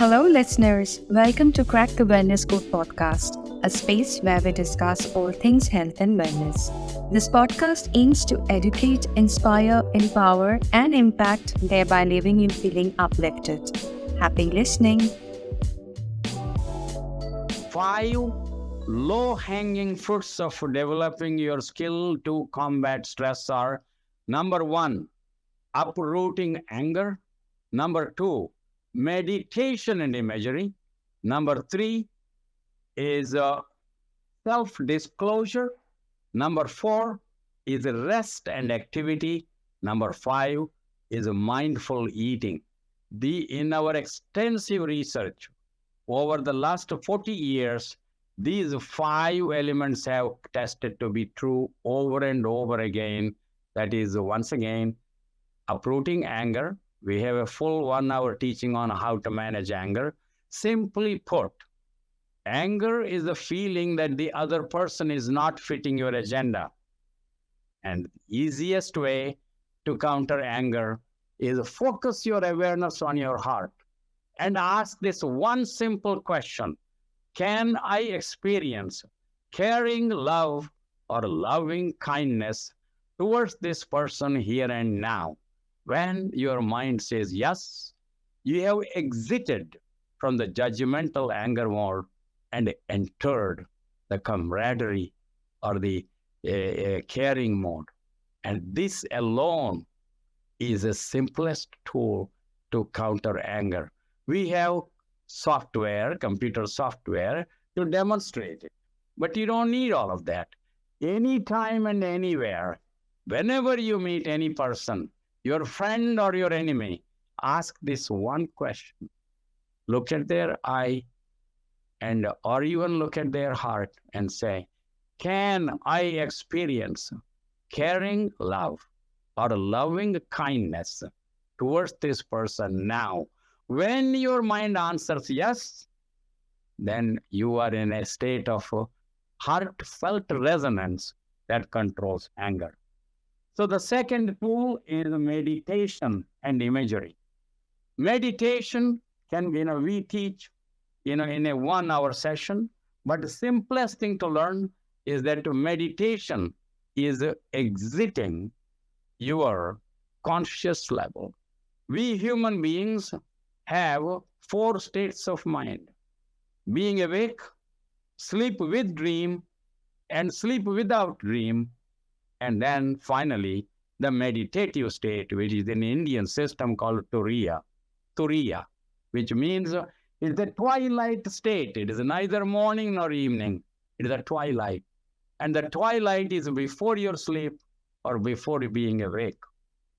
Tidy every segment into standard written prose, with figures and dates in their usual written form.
Hello, listeners. Welcome to Crack the Wellness Code podcast, a space where we discuss all things health and wellness. This podcast aims to educate, inspire, empower, and impact, thereby leaving you feeling uplifted. Happy listening. 5 low-hanging fruits of developing your skill to combat stress are: number 1, uprooting anger; number 2, meditation and imagery; number 3 is self-disclosure; number 4 is rest and activity; number 5 is mindful eating. In our extensive research over the last 40 years, these 5 elements have tested to be true over and over again. That is, once again, uprooting anger. We have a full 1-hour teaching on how to manage anger. Simply put, anger is the feeling that the other person is not fitting your agenda. And the easiest way to counter anger is focus your awareness on your heart and ask this one simple question: can I experience caring love or loving kindness towards this person here and now? When your mind says yes, you have exited from the judgmental anger mode and entered the camaraderie or the caring mode. And this alone is the simplest tool to counter anger. We have software, computer software, to demonstrate it. But you don't need all of that. Anytime and anywhere, whenever you meet any person, your friend or your enemy, ask this one question. Look at their eye or even look at their heart and say, can I experience caring love or loving kindness towards this person now? When your mind answers yes, then you are in a state of heartfelt resonance that controls anger. So the second tool is meditation and imagery. Meditation can be, we teach, in a 1-hour session, but the simplest thing to learn is that meditation is exiting your conscious level. We human beings have 4 states of mind: being awake, sleep with dream, and sleep without dream, and then finally the meditative state, which is an Indian system called Turiya, which means it's the twilight state. It is neither morning nor evening. It is a twilight. And the twilight is before your sleep or before being awake.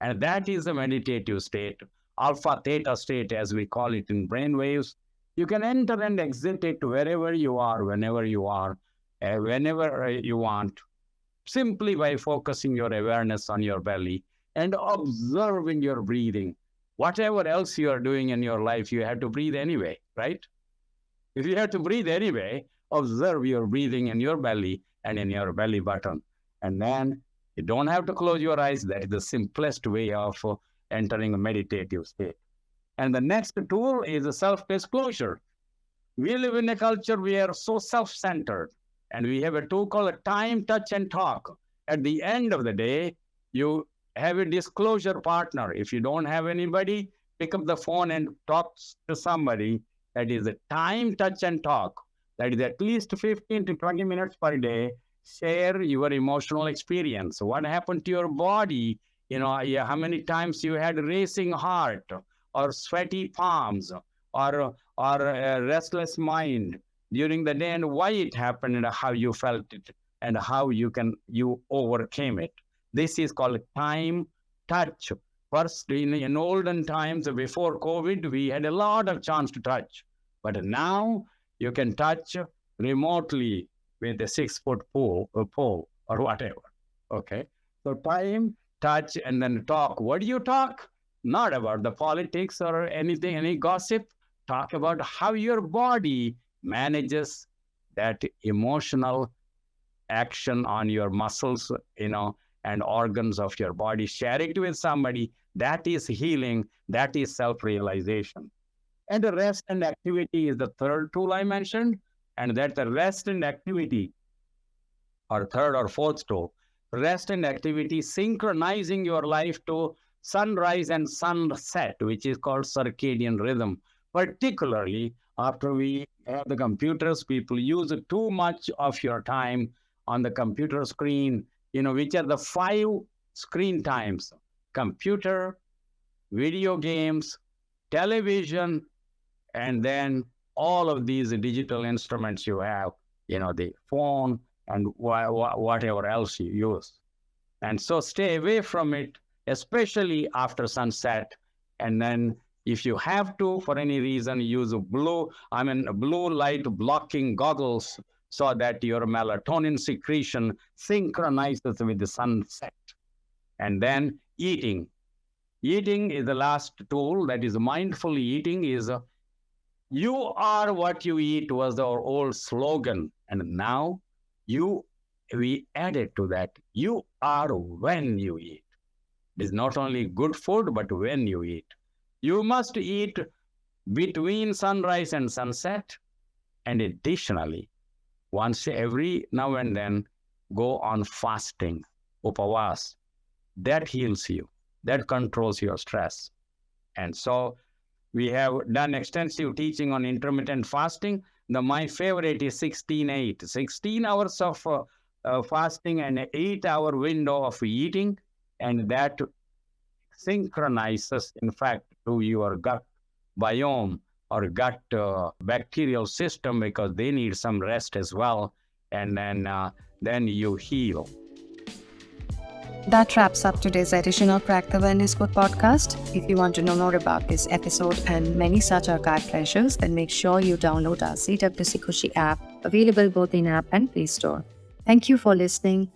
And that is the meditative state, alpha theta state, as we call it in brain waves. You can enter and exit it wherever you are, whenever you are, whenever you want, simply by focusing your awareness on your belly and observing your breathing. Whatever else you are doing in your life, you have to breathe anyway, right? If you have to breathe anyway, observe your breathing in your belly and in your belly button. And then you don't have to close your eyes. That is the simplest way of entering a meditative state. And the next tool is self-disclosure. We live in a culture we are so self-centered. And we have a tool called time, touch, and talk. At the end of the day, you have a disclosure partner. If you don't have anybody, pick up the phone and talk to somebody. That is a time, touch, and talk. That is at least 15 to 20 minutes per day. Share your emotional experience. What happened to your body? How many times you had racing heart or sweaty palms or a restless mind during the day, and why it happened and how you felt it and how you overcame it. This is called time touch. First, in olden times before COVID, we had a lot of chance to touch. But now you can touch remotely with a 6-foot pole or whatever. Okay. So time, touch, and then talk. What do you talk? Not about the politics or anything, any gossip. Talk about how your body manages that emotional action on your muscles, and organs of your body. Share it with somebody. That is healing. That is self-realization. And the rest and activity is the third tool I mentioned. And that the rest and activity, or third or fourth tool, rest and activity, synchronizing your life to sunrise and sunset, which is called circadian rhythm. Particularly after we have the computers, people use too much of your time on the computer screen, which are the 5 screen times: computer, video games, television, and then all of these digital instruments you have, the phone and whatever else you use. And so stay away from it, especially after sunset. And then if you have to, for any reason, use blue light blocking goggles so that your melatonin secretion synchronizes with the sunset. And then eating. Eating is the last tool. That is mindful eating. Is you are what you eat was our old slogan. And now we added to that, you are when you eat. It is not only good food, but when you eat. You must eat between sunrise and sunset. And additionally, once every now and then, go on fasting, upavas. That heals you. That controls your stress. And so we have done extensive teaching on intermittent fasting. My favorite is 16-8. 16 hours of fasting and an 8-hour window of eating. And that synchronizes, in fact, to your gut biome or gut bacterial system, because they need some rest as well. And then you heal. That wraps up today's edition of Crack the Wellness Code podcast. If you want to know more about this episode and many such archive pleasures, then make sure you download our CWC Kushi app, available both in app and Play Store. Thank you for listening.